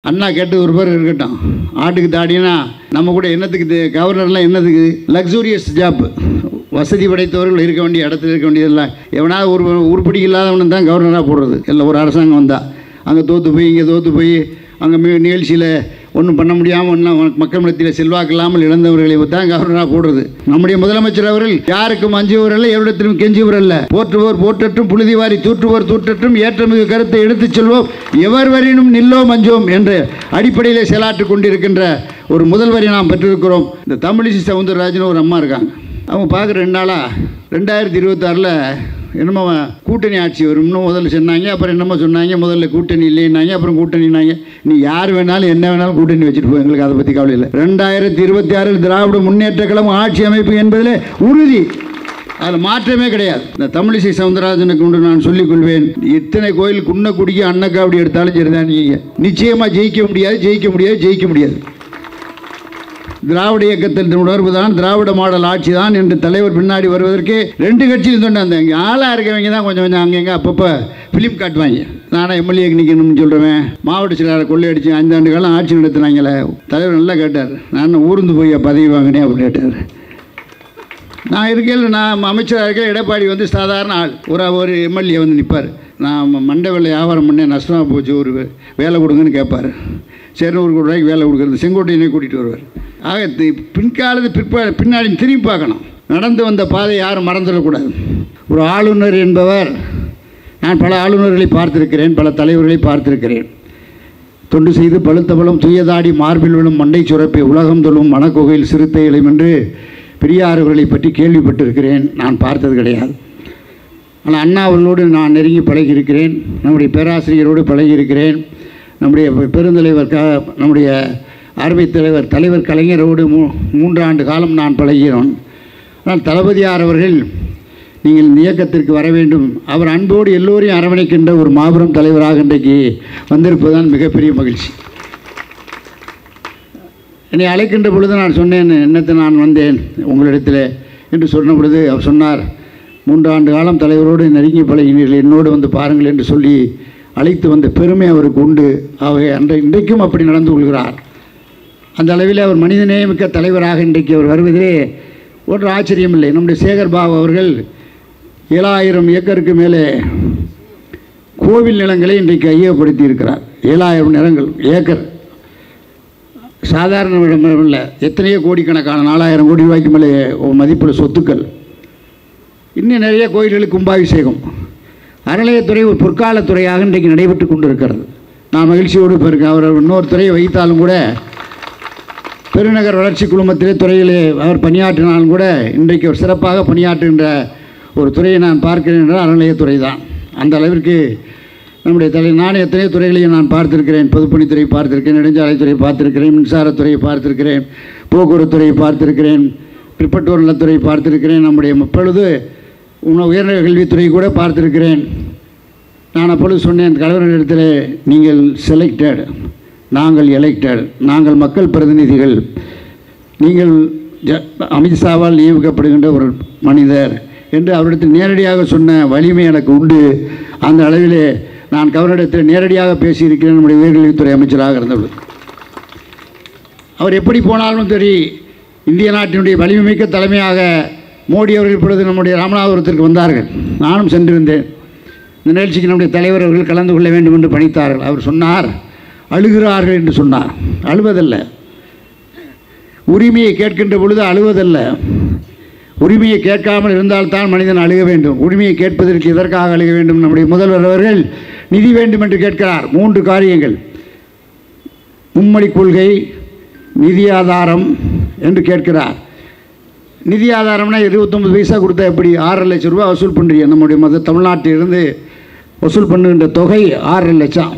அண்ணா கேட்டு ஒரு பேர் இருக்கட்டும். ஆட்டுக்கு தாடினா நம்ம கூட என்னத்துக்கு கவர்னர்லாம் என்னத்துக்கு லக்ஸூரியஸ் ஜாப், வசதி படைத்தவர்கள் இருக்க வேண்டிய இடத்துல இருக்க வேண்டியதெல்லாம். எவனாவது ஒரு உருப்படி இல்லாதவனு தான் கவர்னராக போடுறது. இல்லை ஒரு அரசாங்கம் வந்தால் அங்கே தோற்று போய் இங்கே தோற்று போய் அங்கே நிகழ்ச்சியில் ஒன்றும் பண்ண முடியாமல் ஒன்றும் மக்கள் மத்தியில் செல்வாக்கு இல்லாமல் இழந்தவர்களை தான் கவர்னராக போடுறது. நம்முடைய முதலமைச்சர் அவர்கள் யாருக்கும் அஞ்சுவர் அல்ல, எவ்விடத்திலும் கெஞ்சுவர் அல்ல. போற்றுவோர் போற்றற்றும், புழுதி வாரி தூற்றுவோர் தூற்றற்றும், ஏற்றமிகு கருத்தை எடுத்துச் செல்வோம், எவர் வரினும் நில்லோம் அஞ்சோம் என்ற அடிப்படையிலே செயலாற்றிக் கொண்டிருக்கின்ற ஒரு முதல்வரை நாம் பெற்றிருக்கிறோம். இந்த தமிழிசை சவுந்தரராஜன் ஒரு அம்மா இருக்காங்க. அவங்க பார்க்குற 2 நாளாக 2026 என்னமோ கூட்டணி ஆட்சி வரும்னு முதல்ல சொன்னாங்க. அப்புறம் என்னமோ சொன்னாங்க, முதல்ல கூட்டணி இல்லைன்னாங்க, அப்புறம் கூட்டணினாங்க. நீ யார் வேணாலும் என்ன வேணாலும் கூட்டணி வச்சுட்டு போய், எங்களுக்கு அதை பற்றி கவலை இல்லை. 2026 திராவிட முன்னேற்ற கழகம் ஆட்சி அமைப்பு என்பதில் உறுதி, அதில் மாற்றமே கிடையாது. இந்த தமிழிசை சவுந்தரராஜனுக்கு கொண்டு நான் சொல்லிக் கொள்வேன், இத்தனை கோயில் குன்னக்குடிக்கு அன்னக்காவடி எடுத்தாலும் சரிதான், நீங்கள் நிச்சயமாக ஜெயிக்க முடியாது, ஜெயிக்க முடியாது, ஜெயிக்க முடியாது. திராவிட இயக்கத்தின் உணர்வு தான், திராவிட மாடல் ஆட்சி தான் என்று தலைவர் பின்னாடி வருவதற்கு 2 கட்சியும் சொன்னாங்க. இங்கே ஆளாக இருக்கவங்க தான் கொஞ்சம் கொஞ்சம் அங்கங்கே அப்பப்போ ஃபிலிம் காட்டுவாங்க. நானும் எம்எல்ஏக்கு நிற்கணும்னு சொல்கிறேன். மாவட்ட செயலாளரை கொள்ளையடிச்சு 5 ஆண்டு காலம் ஆட்சி நடத்தினாங்களே. தலைவர் நல்லா கேட்டார், நான் ஊர்ந்து போய் பதவி வாங்கினேன் அப்படின்னு கேட்டார். நான் இருக்கையில், நான் அமைச்சராக இருக்க, எடப்பாடி வந்து சாதாரண ஆள், ஒரு எம்எல்ஏ வந்து நிற்பார். நான் மண்டை வேலை வியாபாரம் பண்ணேன், நஷ்டமாக போச்சு, ஒரு வேலை கொடுங்கன்னு கேட்பார். சரி, 100 கோடி ரூபாய்க்கு வேலை கொடுக்குறது, செங்கோட்டையனே கூட்டிகிட்டு வருவார். ஆக பின்காலத்து பின்னாடி திரும்பி பார்க்கணும். நடந்து வந்த பாதை யாரும் மறந்துடக்கூடாது. ஒரு ஆளுநர் என்பவர், நான் பல ஆளுநர்களை பார்த்திருக்கிறேன், பல தலைவர்களை பார்த்திருக்கிறேன். தொண்டு செய்து பழுத்த பழம் துயதாடி மார்பில் விழும் மண்டை சுரப்பை உலகம் தொழும் மணக்கோகையில் சிறுத்தை இளம் என்று பெரியார் அவர்களை பற்றி கேள்விப்பட்டிருக்கிறேன். நான் பார்த்தது கிடையாது. ஆனால் அண்ணா அவர்களோடு நான் நெருங்கி பழகியிருக்கிறேன். நம்முடைய பேராசிரியரோடு பழகியிருக்கிறேன். நம்முடைய பெருந்தலைவர் நம்முடைய அருமைத் தலைவர் கலைஞரோடு 3 ஆண்டு காலம் நான் பழகிறோம். ஆனால் தளபதியார் அவர்கள், நீங்கள் இந்த இயக்கத்திற்கு வர வேண்டும், அவர் அன்போடு எல்லோரையும் அரவணைக்கின்ற ஒரு மாபெரும் தலைவராக இன்றைக்கு வந்திருப்பதுதான் மிகப்பெரிய மகிழ்ச்சி. என்னை அழைக்கின்ற பொழுது நான் சொன்னேன், என்னத்தை நான் வந்தேன் உங்களிடத்தில் என்று சொன்ன பொழுது அவர் சொன்னார், 3 ஆண்டு காலம் தலைவரோடு நெருங்கி பழகினீர்கள், என்னோடு வந்து பாருங்கள் என்று சொல்லி அழைத்து வந்த பெருமை அவருக்கு உண்டு. இன்றைக்கும் அப்படி நடந்து கொள்கிறார். அந்த அளவில் அவர் மனிதநேயமிக்க தலைவராக இன்றைக்கு அவர் வருவதிலே ஒன்று ஆச்சரியம் இல்லை. நம்முடைய சேகர் பாபு அவர்கள் 7000 ஏக்கருக்கு மேலே கோவில் நிலங்களை இன்றைக்கு கையகப்படுத்தி இருக்கிறார். 7000 ஏக்கர் சாதாரண இடம் இல்லை, எத்தனையோ கோடிக்கணக்கான 4000 கோடி ரூபாய்க்கு மேலே மதிப்புள்ள சொத்துக்கள். இன்னும் நிறைய கோயில்களுக்கு கும்பாபிஷேகம். அறநிலையத்துறை ஒரு பொற்கால துறையாக இன்றைக்கு நடைபெற்று கொண்டிருக்கிறது. நான் மகிழ்ச்சியோடு போயிருக்கேன். அவர் இன்னொரு துறையை வைத்தாலும் கூட, பெருநகர் வளர்ச்சி குழுமத்திலே துறையிலே அவர் பணியாற்றினாலும் கூட, இன்றைக்கு ஒரு சிறப்பாக பணியாற்றுகின்ற ஒரு துறையை நான் பார்க்கிறேன் என்றால் அறநிலையத்துறை தான். அந்த அளவிற்கு நம்முடைய நானே எத்தனையோ துறைகளையும் நான் பார்த்திருக்கிறேன். பொதுப்பணித்துறை பார்த்திருக்கிறேன், நெடுஞ்சாலைத்துறை பார்த்திருக்கிறேன், மின்சாரத்துறையை பார்த்திருக்கிறேன், போக்குவரத்துறையை பார்த்திருக்கிறேன், பிற்பட்டோர் நலத்துறை பார்த்திருக்கிறேன், நம்முடைய இப்பொழுது உயர்நிலை கல்வித்துறை கூட பார்த்திருக்கிறேன். நான் அப்பொழுது சொன்னேன் கலைவரிடத்தில், நீங்கள் செலக்டட், நாங்கள் எலெக்டட், நாங்கள் மக்கள் பிரதிநிதிகள், நீங்கள் அமித்ஷாவால் நியமிக்கப்படுகின்ற ஒரு மனிதர் என்று அவரிடத்தில் நேரடியாக சொன்ன வலிமை எனக்கு உண்டு. அந்த அளவிலே நான் கவர்னரிடத்தில் நேரடியாக பேசியிருக்கிறேன். நம்முடைய உயர்கல்வித்துறை அமைச்சராக இருந்தவர். அவர் எப்படி போனாலும் சரி, இந்திய நாட்டினுடைய வலிமைமிக்க தலைமையாக மோடி அவர்கள் இப்பொழுது நம்முடைய ராமநாதபுரத்திற்கு வந்தார்கள். நானும் சென்றிருந்தேன். இந்த நிகழ்ச்சிக்கு நம்முடைய தலைவர் அவர்கள் கலந்து கொள்ள வேண்டும் என்று பணித்தார்கள். அவர் சொன்னார், அழுகிறார்கள் என்று சொன்னார். அழுவதல்ல, உரிமையை கேட்கின்ற பொழுது அழுவதல்ல. உரிமையை கேட்காமல் இருந்தால்தான் மனிதன் அழுக வேண்டும். உரிமையை கேட்பதற்கு எதற்காக அழுக வேண்டும்? நம்முடைய முதல்வர் அவர்கள் நிதி வேண்டும் என்று கேட்கிறார். 3 காரியங்கள்: மும்மொழி கொள்கை, நிதி ஆதாரம் என்று கேட்கிறார். நிதி ஆதாரம்னா 29 பைசா கொடுத்தா எப்படி? 6.5 லட்சம் ரூபா வசூல் பண்ணுறீங்க. நம்முடைய தமிழ்நாட்டிலிருந்து வசூல் பண்ணுகின்ற தொகை 6.5 லட்சம்.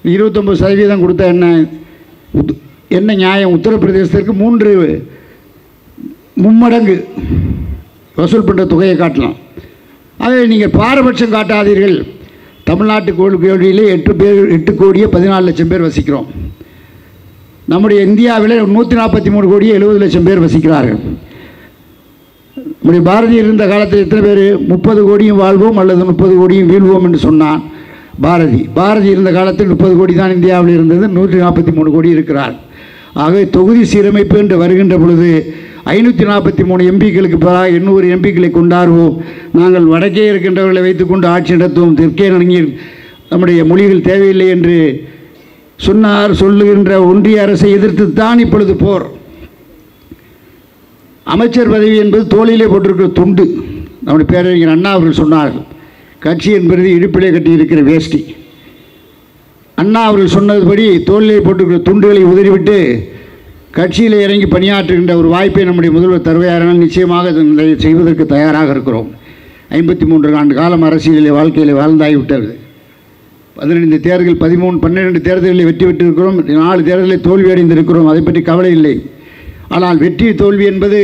29% கொடுத்தா என்ன நியாயம்? உத்தரப்பிரதேசத்திற்கு 3 மும்மடங்கு வசூல் பண்ணுற தொகையை காட்டலாம். ஆகவே நீங்கள் பாரபட்சம் காட்டாதீர்கள். தமிழ்நாட்டு கோடியிலே 8 கோடியே 14 லட்சம் பேர் வசிக்கிறோம். நம்முடைய இந்தியாவில் 143 கோடியே 70 லட்சம் பேர் வசிக்கிறார்கள். நம்முடைய பாரதியர் இருந்த காலத்தில் எத்தனை பேர் 30 கோடியும் வாழ்வோம் அல்லது 30 கோடியும் வீழ்வோம் என்று சொன்னான். பாரதி இருந்த காலத்தில் 30 கோடி தான் இந்தியாவில் இருந்தது, 143 கோடி இருக்கிறார். ஆகவே தொகுதி சீரமைப்பு என்று வருகின்ற பொழுது 543 எம்பிக்களுக்கு பதிலாக 800 எம்பிக்களை கொண்டாடுவோம். நாங்கள் வடக்கே இருக்கின்றவர்களை வைத்துக்கொண்டு ஆட்சி நடத்துவோம், தெற்கே நடுங்கில் நம்முடைய மொழிகள் தேவையில்லை என்று சொல்லுகின்ற ஒன்றிய அரசை எதிர்த்துத்தான் இப்பொழுது போர். அமைச்சர் பதவி என்பது தோளிலே போட்டிருக்கிற துண்டு. நம்முடைய பேரறிஞர் அண்ணா அவர்கள் சொன்னார்கள், கட்சி என்பது இடுப்பிலே கட்டி இருக்கிற வேஷ்டி. அண்ணா அவர்கள் சொன்னதுபடி தோளிலே போட்டிருக்கிற துண்டுகளை உதறிவிட்டு கட்சியில் இறங்கி பணியாற்றுகின்ற ஒரு வாய்ப்பை நம்முடைய முதல்வர் தருவாரானால் நிச்சயமாக இதை செய்வதற்கு தயாராக இருக்கிறோம். 53 ஆண்டு காலம் அரசியலில் வாழ்க்கையில் வாழ்ந்தாகிவிட்டது. 15 தேர்தல் 12 தேர்தல்களில் வெற்றி பெற்றிருக்கிறோம், 4 தேர்தலில் தோல்வி அடைந்திருக்கிறோம். அதை பற்றி கவலை இல்லை. ஆனால் வெற்றி தோல்வி என்பது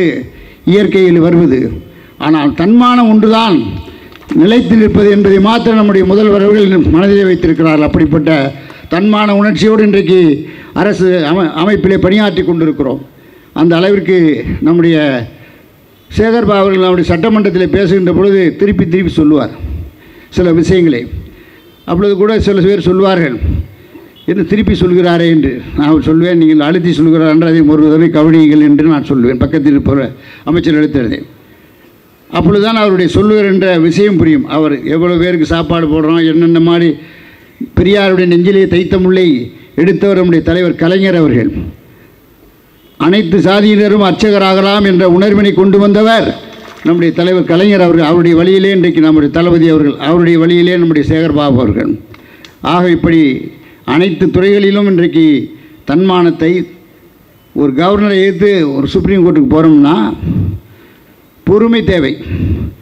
இயற்கையில் வருவது. ஆனால் தன்மானம் ஒன்றுதான் நிலைத்து நிற்பது என்பதை மாத்திரம் நம்முடைய முதல்வர் அவர்கள் மனதிலே வைத்திருக்கிறார்கள். அப்படிப்பட்ட தன்மான உணர்ச்சியோடு இன்றைக்கு அரசு அமைப்பிலே பணியாற்றி கொண்டிருக்கிறோம். அந்த அளவிற்கு நம்முடைய சேகர்பாபு அவர்கள் நம்முடைய சட்டமன்றத்தில் பேசுகின்ற பொழுது திருப்பி சொல்லுவார் சில விஷயங்களை. அப்பொழுது கூட சில பேர் சொல்வார்கள், என்ன திருப்பி சொல்கிறாரே என்று. நான் சொல்வேன், நீங்கள் அழுத்தி சொல்கிறார் என்று அதை ஒரு தடவை கவனியுங்கள் என்று நான் சொல்வேன். பக்கத்தில் இருப்பவர் அமைச்சர் எடுத்தது. அப்பொழுதுதான் அவருடைய சொல்லுவர் என்ற விஷயம் புரியும். அவர் எவ்வளோ பேருக்கு சாப்பாடு போடுறோம், என்னென்ன மாதிரி பெரியாருடைய நெஞ்சிலே தைத்த முல்லை எடுத்தவர் நம்முடைய தலைவர் கலைஞர் அவர்கள். அனைத்து சாதியினரும் அர்ச்சகராகலாம் என்ற உணர்வினை கொண்டு வந்தவர் நம்முடைய தலைவர் கலைஞர் அவர்கள். அவருடைய வழியிலே இன்றைக்கு நம்முடைய தளபதி அவர்கள், அவருடைய வழியிலே நம்முடைய சேகர்பாபு அவர்கள். ஆக இப்படி அனைத்து துறைகளிலும் இன்றைக்கு தன்மானத்தை, ஒரு கவர்னரை எதிர்த்து ஒரு சுப்ரீம் கோர்ட்டுக்கு போகிறோம்னா பொறுமை தேவை.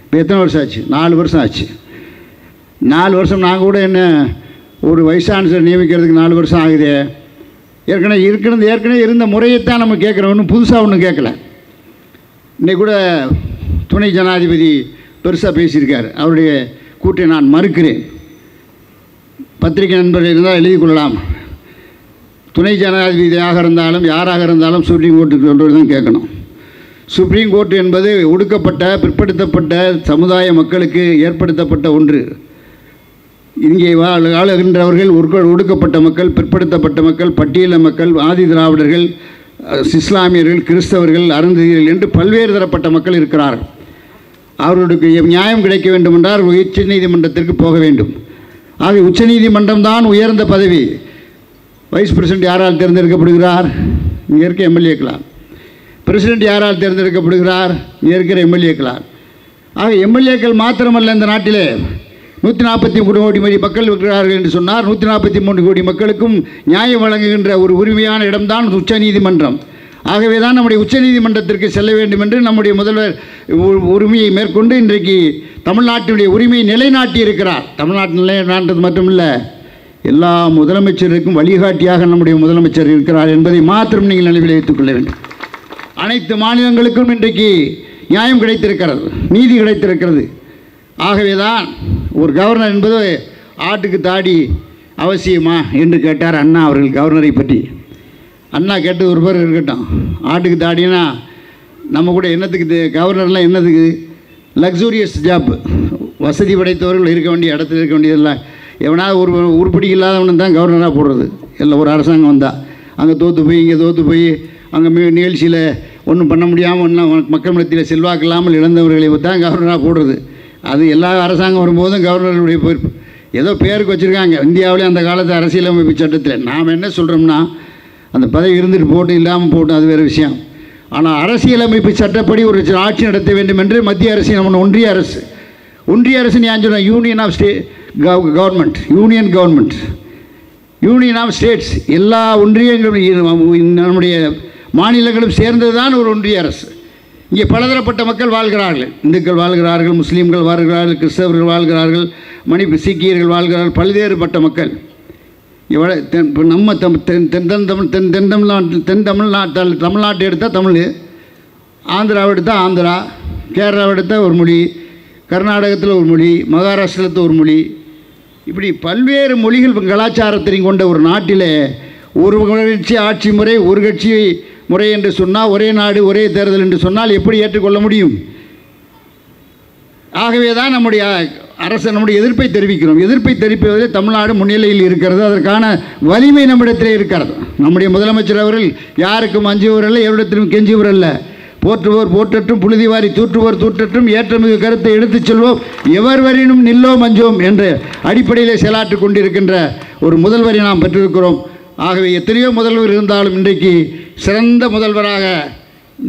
இப்போ எத்தனை வருஷம் ஆச்சு? 4 வருஷம் ஆச்சு. 4 வருஷம் நாங்கள் கூட என்ன ஒரு வைஸ் சான்சலர் நியமிக்கிறதுக்கு 4 வருஷம் ஆகுது. ஏற்கனவே இருந்த முறையைத்தான் நம்ம கேட்குறோம், ஒன்றும் புதுசாக ஒன்றும் கேட்கல. இன்றைக்கு கூட துணை ஜனாதிபதி பெருசாக பேசியிருக்கார். அவருடைய கூட்டை நான் மறுக்கிறேன். பத்திரிகை நண்பர்கள் இருந்தால் எழுதி கொள்ளலாம். துணை ஜனாதிபதியாக இருந்தாலும் யாராக இருந்தாலும் சுப்ரீம் கோர்ட்டுக்கு சொல்கிறது தான் கேட்கணும். சுப்ரீம் கோர்ட் என்பது ஒடுக்கப்பட்ட பிற்படுத்தப்பட்ட சமுதாய மக்களுக்கு ஏற்படுத்தப்பட்ட ஒன்று. இங்கே ஆளுகின்றவர்கள் ஒடுக்கப்பட்ட மக்கள், பிற்படுத்தப்பட்ட மக்கள், பட்டியல மக்கள், ஆதி திராவிடர்கள், இஸ்லாமியர்கள், கிறிஸ்தவர்கள், அருந்ததியர்கள் என்று பல்வேறு தரப்பட்ட மக்கள் இருக்கிறார்கள். அவர்களுக்கு நியாயம் கிடைக்க வேண்டும் என்றால் உச்ச நீதிமன்றத்திற்கு போக வேண்டும். ஆக உச்சநீதிமன்றம் தான் உயர்ந்த பதவி. வைஸ் பிரசிடென்ட் யாரால் தேர்ந்தெடுக்கப்படுகிறார்? இங்கே இருக்க எம்எல்ஏக்களால். பிரசிடென்ட் யாரால் தேர்ந்தெடுக்கப்படுகிறார்? இங்கே இருக்கிற எம்எல்ஏக்களால். ஆக எம்எல்ஏக்கள் மாத்திரமல்ல, இந்த நாட்டிலே 143 கோடி மக்கள் இருக்கிறார்கள் என்று சொன்னார். 143 கோடி மக்களுக்கும் நியாயம் வழங்குகின்ற ஒரு உரிமையான இடம்தான் உச்சநீதிமன்றம். ஆகவே தான் நம்முடைய உச்சநீதிமன்றத்திற்கு செல்ல வேண்டும் என்று நம்முடைய முதல்வர் உரிமையை மேற்கொண்டு இன்றைக்கு தமிழ்நாட்டினுடைய உரிமையை நிலைநாட்டி இருக்கிறார். தமிழ்நாட்டு நிலைநாட்டது மட்டுமில்லை, எல்லா முதலமைச்சருக்கும் வழிகாட்டியாக நம்முடைய முதலமைச்சர் இருக்கிறார் என்பதை மாத்திரம் நீங்கள் நினைவில் வைத்துக் கொள்ள வேண்டும். அனைத்து மாநிலங்களுக்கும் இன்றைக்கு நியாயம் கிடைத்திருக்கிறது, நீதி கிடைத்திருக்கிறது. ஆகவே தான் ஒரு கவர்னர் என்பது ஆட்டுக்கு தாடி அவசியமா என்று கேட்டார் அண்ணா அவர்கள் கவர்னரை பற்றி. அண்ணா கேட்டது ஒரு பேர் இருக்கட்டும், ஆட்டுக்கு தாடினா நம்ம கூட என்னத்துக்கு கவர்னர்லாம் என்னதுக்கு? லக்ஸூரியஸ் ஜாப், வசதி படைத்தவர்கள் இருக்க வேண்டிய இடத்துல இருக்க வேண்டியதில்லை. எவனாவது ஒரு உருப்படி இல்லாதவனு தான் கவர்னராக போடுறது. இல்லை ஒரு அரசாங்கம் வந்தால் அங்கே தோற்று போய் இங்கே தோற்று போய் அங்கே நிகழ்ச்சியில் ஒன்றும் பண்ண முடியாமல் ஒன்றும் மக்கள் மத்தியில் செல்வாக்கு இல்லாமல் இழந்தவர்களை தான் கவர்னராக போடுறது. அது எல்லா அரசாங்கம் வரும்போதும் கவர்னருடைய பொறுப்பு. ஏதோ பேருக்கு வச்சுருக்காங்க. இந்தியாவிலே அந்த காலத்து அரசியலமைப்பு சட்டத்தில் நாம் என்ன சொல்கிறோம்னா, அந்த பதவி இருந்துட்டு போட்டு இல்லாமல் போட்டு அது வேறு விஷயம். ஆனால் அரசியலமைப்பு சட்டப்படி ஒரு ஆட்சி நடத்த வேண்டும் என்று மத்திய அரசு, நம்ம ஒன்றிய அரசு நான் சொல்கிறேன், union of government, union of states, எல்லா ஒன்றியங்களும் நம்முடைய மாநிலங்களும் சேர்ந்தது தான் ஒரு ஒன்றிய அரசு. இங்கே பலதரப்பட்ட மக்கள் வாழ்கிறார்கள். இந்துக்கள் வாழ்கிறார்கள், முஸ்லீம்கள் வாழ்கிறார்கள், கிறிஸ்தவர்கள் வாழ்கிறார்கள், சீக்கியர்கள் வாழ்கிறார்கள், பல்வேறுபட்ட மக்கள். இப்போ நம்ம தமிழ்நாட்டை எடுத்தால் தமிழ், ஆந்திராவை எடுத்தால் ஆந்திரா, கேரளாவை எடுத்தால் ஒரு மொழி, கர்நாடகத்தில் ஒரு மொழி, மகாராஷ்டிரத்தில் ஒரு மொழி, இப்படி பல்வேறு மொழிகள் கலாச்சாரத்தையும் கொண்ட ஒரு நாட்டில் ஒரு கட்சி ஆட்சி முறை, ஒரு கட்சி முறை என்று சொன்னால், ஒரே நாடு ஒரே தேர்தல் என்று சொன்னால் எப்படி ஏற்றுக்கொள்ள முடியும்? ஆகவே தான் நம்முடைய அரசு நம்முடைய எதிர்ப்பை தெரிவிக்கிறோம். எதிர்ப்பை தெரிவிப்பதிலே தமிழ்நாடு முன்னிலையில் இருக்கிறது. அதற்கான வலிமை நம்மிடத்திலே இருக்கிறது. நம்முடைய முதலமைச்சர் அவர்கள் யாருக்கும் அஞ்சுவர் அல்ல, எவரிடத்திலும் கெஞ்சுவர் அல்ல. போற்றுவோர் போற்றற்றும், புழுதி வாரி தூற்றுவோர் தூற்றற்றும், ஏற்றமிகு கருத்தை எடுத்துச் செல்வோம், எவர் வரினும் நில்லோம் அஞ்சோம் என்ற அடிப்படையிலே செயலாற்றிக் கொண்டிருக்கின்ற ஒரு முதல்வரை நாம் பெற்றிருக்கிறோம். ஆகவே எத்தனையோ முதல்வர் இருந்தாலும் இன்றைக்கு சிறந்த முதல்வராக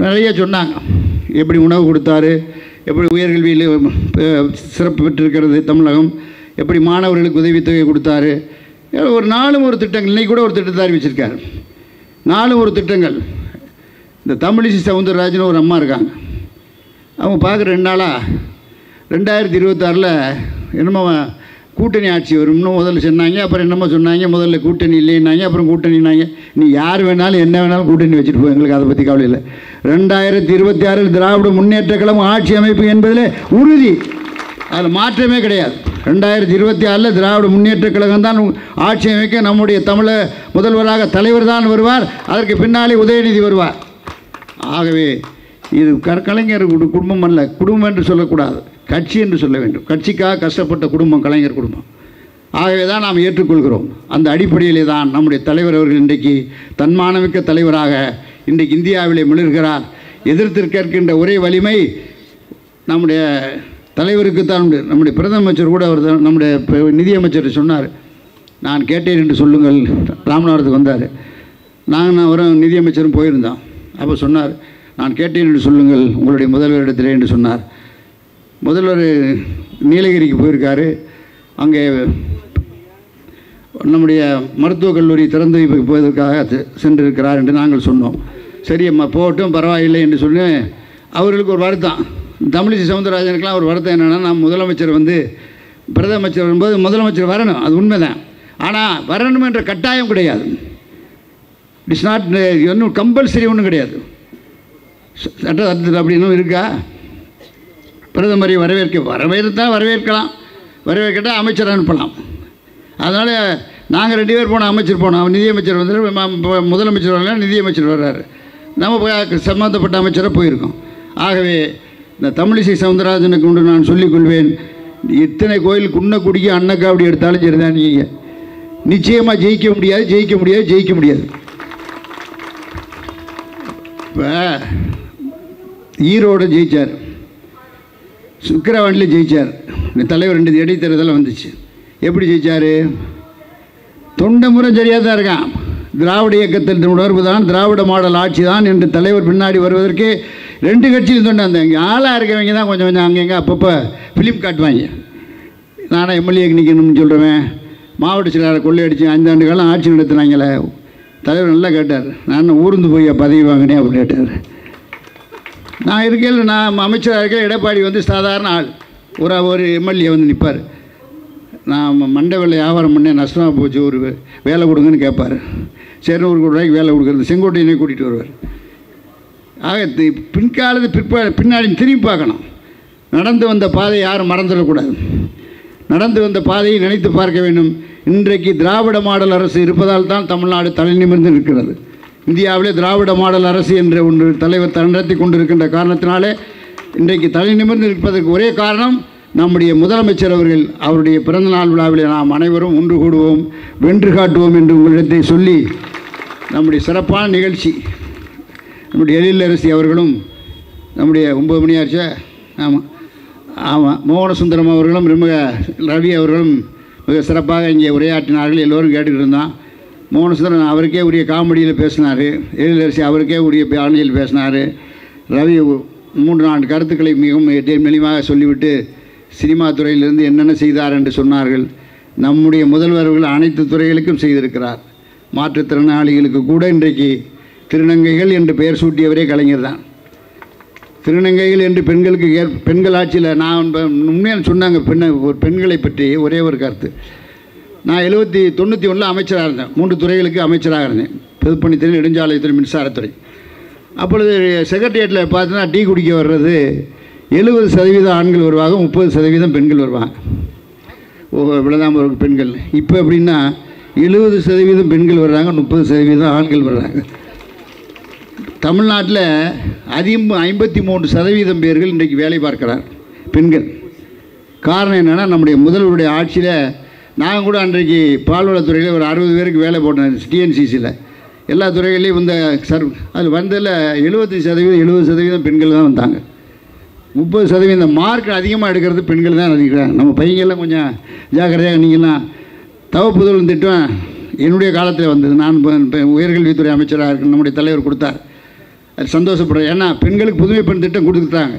நிறைய சொன்னாங்க. எப்படி உணவு கொடுத்தாரு, எப்படி உயர்கல்வியில் சிறப்பு பெற்றிருக்கிறது தமிழகம், எப்படி மாணவர்களுக்கு உதவித்தொகை கொடுத்தாரு, ஒரு நாளும் ஒரு திட்டங்கள். இன்றைக்கி கூட ஒரு திட்டத்தை அறிவிச்சிருக்காரு. நாளும் ஒரு திட்டங்கள். இந்த தமிழிசை சவுந்தரராஜன் ஒரு அம்மா இருக்காங்க. அவங்க பார்க்குற 2 நாளாக 2026 என்னமோ கூட்டணி ஆட்சி வரும்னு முதல்ல சொன்னாங்க. அப்புறம் என்னமோ சொன்னாங்க, முதல்ல கூட்டணி இல்லைன்னாங்க, அப்புறம் கூட்டணினாங்க. நீ யார் வேணாலும் என்ன வேணாலும் கூட்டணி வச்சுட்டு போ, எங்களுக்கு அதை பற்றி கவலை இல்லை. 2026 திராவிட முன்னேற்ற கழகம் ஆட்சி அமைப்பு என்பதில் உறுதி, அதில் மாற்றமே கிடையாது. 2026 திராவிட முன்னேற்ற கழகம் தான் ஆட்சி அமைக்க நம்முடைய தமிழக முதல்வராக தலைவர் தான் வருவார். அதற்கு பின்னாலே உதயநிதி வருவார். ஆகவே இது கலைஞர் குடும்பம் அல்ல, குடும்பம் என்று சொல்லக்கூடாது, கட்சி என்று சொல்ல வேண்டும். கட்சிக்காக கஷ்டப்பட்ட குடும்பம் கலைஞர் குடும்பம். ஆகவே தான் நாம் ஏற்றுக்கொள்கிறோம். அந்த அடிப்படையிலே தான் நம்முடைய தலைவர் அவர்கள் இன்றைக்கு தன்மானமிக்க தலைவராக இன்றைக்கு இந்தியாவிலே மிளர்கிறார். எதிர்த்திருக்கின்ற ஒரே வலிமை நம்முடைய தலைவருக்கு தான் உண்டு. நம்முடைய பிரதமர் கூட அவர் நம்முடைய நிதியமைச்சர் சொன்னார், நான் கேட்டேன் என்று சொல்லுங்கள். ராமநாதத்துக்கு வந்தார். நாங்கள் அவரும் நிதியமைச்சரும் போயிருந்தோம். அப்போ சொன்னார், நான் கேட்டேன் என்று சொல்லுங்கள் உங்களுடைய முதல்வரிடத்திலே என்று சொன்னார். முதல்வர் நீலகிரிக்கு போயிருக்காரு. அங்கே நம்முடைய மருத்துவக் கல்லூரி திறந்து போவதற்காக சென்றிருக்கிறார் என்று நாங்கள் சொன்னோம். சரி அம்மா போகட்டும், பரவாயில்லை என்று சொல்லி அவர்களுக்கு ஒரு வருத்தம். தமிழிசை சவுந்தரராஜனுக்கெல்லாம் ஒரு வருத்தம் என்னென்னா, நம்ம முதலமைச்சர் பிரதமர் வரும்போது முதலமைச்சர் வரணும், அது உண்மைதான். ஆனால் வரணும் என்ற கட்டாயம் கிடையாது. இட்ஸ் நாட் ஒன்றும் கம்பல்சரி ஒன்றும் கிடையாது. சட்டத்தில் அப்படின்னு இருக்கா? பிரதமரை வரவேற்றால் வரவேற்கலாம், வரவேற்கட்டால் அமைச்சர் அனுப்பலாம். அதனால் நாங்கள் 2 பேர் போனோம், அமைச்சர் போனோம். நிதியமைச்சர் முதலமைச்சர் வரல, நிதியமைச்சர் வர்றாரு. நம்ம சம்மந்தப்பட்ட அமைச்சராக போயிருக்கோம். ஆகவே இந்த தமிழிசை சவுந்தரராஜனுக்கு ஒன்று நான் சொல்லிக்கொள்வேன், இத்தனை கோயில் குன்னக்குடிக்கு அன்னக்காவடி எடுத்தாலும் சரிதான், நீங்கள் நிச்சயமாக ஜெயிக்க முடியாது. இப்போ ஈரோடு ஜெயித்தார், சுக்கிரவாண்டியில் ஜெயித்தார். தலைவர் 2 இடைத்தேர்தலில் வந்துச்சு. எப்படி ஜெயித்தார்? தொண்டை முறை சரியாக தான் இருக்கான். திராவிட இயக்கத்தின் உணர்வு தான், திராவிட மாடல் ஆட்சி தான் என்று தலைவர் பின்னாடி வருவதற்கு 2 கட்சியும் தொண்டாங்க. இங்கே ஆளாக இருக்கவங்க தான் கொஞ்சம் அங்கங்கே அப்பப்போ ஃபிலிம் காட்டுவாங்க. நானும் எம்எல்ஏக்கு நிற்கணும்னு சொல்கிறேன். மாவட்ட செயலாளர் கொள்ளையடிச்சு 5 ஆண்டு காலம் ஆட்சி நடத்துனாங்களே. தலைவர் நல்லா கேட்டார், நான் ஊர்ந்து போய் பதவி வாங்கினேன் அப்படின்னு கேட்டார். நான் இருக்கையில், நான் அமைச்சராக இருக்கையில் எடப்பாடி சாதாரண ஆள், ஒரு எம்எல்ஏ நிற்பார். நான் மண்டை வேலை வியாபாரம் பண்ணேன், நஷ்டமாக போச்சு, ஒரு வேலை கொடுங்கன்னு கேட்பார். சரி, ஒரு ரூபாய்க்கு வேலை கொடுக்குறது. செங்கோட்டையனே கூட்டிகிட்டு வருவார். ஆக பின்னாடி திரும்பி பார்க்கணும். நடந்து வந்த பாதையை யாரும் மறந்துடக்கூடாது. நடந்து வந்த பாதையை நினைத்து பார்க்க வேண்டும். இன்றைக்கு திராவிட மாடல் அரசு இருப்பதால் தான் தமிழ்நாடு தலை நிமிர்ந்து இருக்கிறது. இந்தியாவிலே திராவிட மாடல் அரசு என்ற ஒன்று தலைவர் நடத்தி கொண்டிருக்கின்ற காரணத்தினாலே இன்றைக்கு தலை நிமிர்ந்து இருப்பதற்கு ஒரே காரணம் நம்முடைய முதலமைச்சர் அவர்கள். அவருடைய பிறந்தநாள் விழாவிலே நாம் அனைவரும் ஒன்று கூடுவோம், வென்று காட்டுவோம் என்று உங்களிடத்தை சொல்லி, நம்முடைய சிறப்பான நிகழ்ச்சி நம்முடைய எழிலரசி அவர்களும், நம்முடைய 9 மணி ஆச்சா, ஆமாம் மோகனசுந்தரம் அவர்களும், ரவி அவர்களும் மிக சிறப்பாக இங்கே உரையாற்றினார்கள். எல்லோரும் கேட்டுக்கிட்டு இருந்தான். மோகனசுந்தரன் அவருக்கே உரிய காமெடியில் பேசினார். எழிலரசி அவருக்கே உரிய பாணியில் பேசினார். ரவி 3-4 கருத்துக்களை மிகவும் மெளிவாக சொல்லிவிட்டு சினிமா துறையிலிருந்து என்னென்ன செய்தார் என்று சொன்னார்கள். நம்முடைய முதல்வர்கள் அனைத்து துறைகளுக்கும் செய்திருக்கிறார். மாற்றுத்திறனாளிகளுக்கு கூட இன்றைக்கு திருநங்கைகள் என்று பெயர் சூட்டியவரே கலைஞர் தான். திருநங்கைகள் என்று பெண்கள் ஆட்சியில் நான் உண்மையாக சொன்னாங்க. பெண்களை பற்றி ஒரே ஒரு கருத்து. நான் 91 அமைச்சராக இருந்தேன். 3 துறைகளுக்கு அமைச்சராக இருந்தேன். பொதுப்பணித்துறை, நெடுஞ்சாலைத்துறை, மின்சாரத்துறை. அப்பொழுது செக்ரட்டரியேட்டில் பார்த்தீங்கன்னா டீ குடிக்க வர்றது 70% ஆண்கள் வருவாங்க, 30% பெண்கள் வருவாங்க. இவ்வளோதான் ஒரு பெண்கள். இப்போ எப்படின்னா 70% பெண்கள் வர்றாங்க, 30% ஆண்கள் வர்றாங்க. தமிழ்நாட்டில் 53% பேர்கள் இன்றைக்கு வேலை பார்க்கிறார் பெண்கள். காரணம் என்னென்னா, நம்முடைய முதல்வருடைய ஆட்சியில் நாங்கள் கூட அன்றைக்கு பால்வளத்துறையில் ஒரு 60 பேருக்கு வேலை போட்டோம். டிஎன்சிசியில் எல்லா துறைகள்லேயும் இந்த அது வந்ததில் 70% பெண்கள் தான் வந்தாங்க. 30% மார்க் அதிகமாக எடுக்கிறது பெண்கள் தான் அதிகம். நம்ம பையங்கள்லாம் கொஞ்சம் ஜாக்கிரதையாக. நீங்கள்லாம் தவப்புதல் திட்டம் என்னுடைய காலத்தில் வந்தது. நான் உயர்கல்வித்துறை அமைச்சராக இருக்கு, நம்முடைய தலைவர் கொடுத்தார். அது சந்தோஷப்படுறேன். ஏன்னா பெண்களுக்கு புதுமை பெண் திட்டம் கொடுத்துட்டாங்க,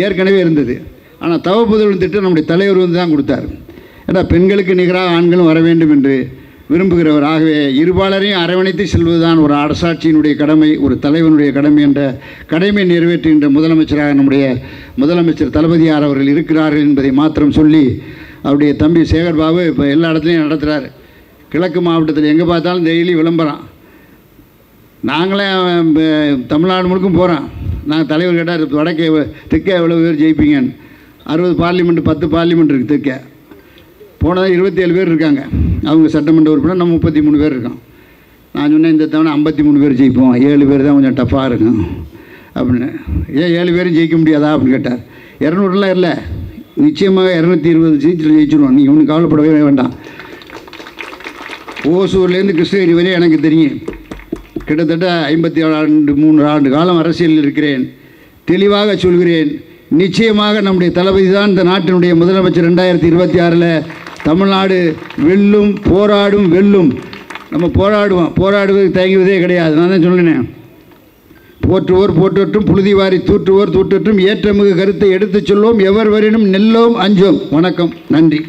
ஏற்கனவே இருந்தது. ஆனால் தவப்புதல் திட்டம் நம்முடைய தலைவர் வந்து தான் கொடுத்தார். ஏன்னா பெண்களுக்கு நிகராக ஆண்களும் வர வேண்டும் என்று விரும்புகிறவர். ஆகவே இருபாலரையும் அரவணைத்து செல்வதுதான் ஒரு அரசாட்சியினுடைய கடமை, ஒரு தலைவனுடைய கடமை என்ற கடமை நிறைவேற்றுகின்ற முதலமைச்சராக நம்முடைய முதலமைச்சர் தளபதியார் அவர்கள் இருக்கிறார்கள் என்பதை மாத்திரம் சொல்லி, அவருடைய தம்பி சேகர்பாபு இப்போ எல்லா இடத்துலையும் நடத்துகிறார். கிழக்கு மாவட்டத்தில் எங்கே பார்த்தாலும் டெய்லி விளம்பரம். நாங்களே தமிழ்நாடு முழுக்கும் போகிறோம். நாங்கள் தலைவர் கேட்டார், வடக்கே தெற்கே எவ்வளோ பேர் ஜெயிப்பீங்கன்னு. 60 பார்லிமெண்ட் 10 பார்லிமெண்ட் இருக்குது தெற்கே. போனதாக 27 பேர் இருக்காங்க அவங்க சட்டமன்ற உறுப்பினர். நம்ம 33 பேர் இருக்கோம். நான் சொன்னேன், இந்த தவணை 53 பேர் ஜெயிப்போம், 7 பேர் தான் கொஞ்சம் டஃப்பாக இருக்கும் அப்படின்னு. ஏன் 7 பேரும் ஜெயிக்க முடியாதா அப்படின்னு கேட்டார். 200லாம் இல்லை, நிச்சயமாக 220 சீட்டில் ஜெயிச்சிடுவோம், நீங்கள் ஒன்றும் கவலைப்படவே வேண்டாம். ஓசூர்லேருந்து கிருஷ்ணகிரி வரை எனக்கு தெரியும். கிட்டத்தட்ட 53 ஆண்டு காலம் அரசியலில் இருக்கிறேன். தெளிவாக சொல்கிறேன், நிச்சயமாக நம்முடைய தளபதி தான் இந்த நாட்டினுடைய முதலமைச்சர். 2026 தமிழ்நாடு வெல்லும், போராடும், வெல்லும். நம்ம போராடுவோம், போராடுவது தயங்குவதே கிடையாது. நான் தான் சொன்னேன், போற்றுவோர் போற்றற்றும், புழுதி வாரி தூற்றுவோர் தூற்றற்றும், ஏற்றமிகு கருத்தை எடுத்துச் சொல்வோம், எவர் வரினும் நெல்லோம் அஞ்சோம். வணக்கம், நன்றி.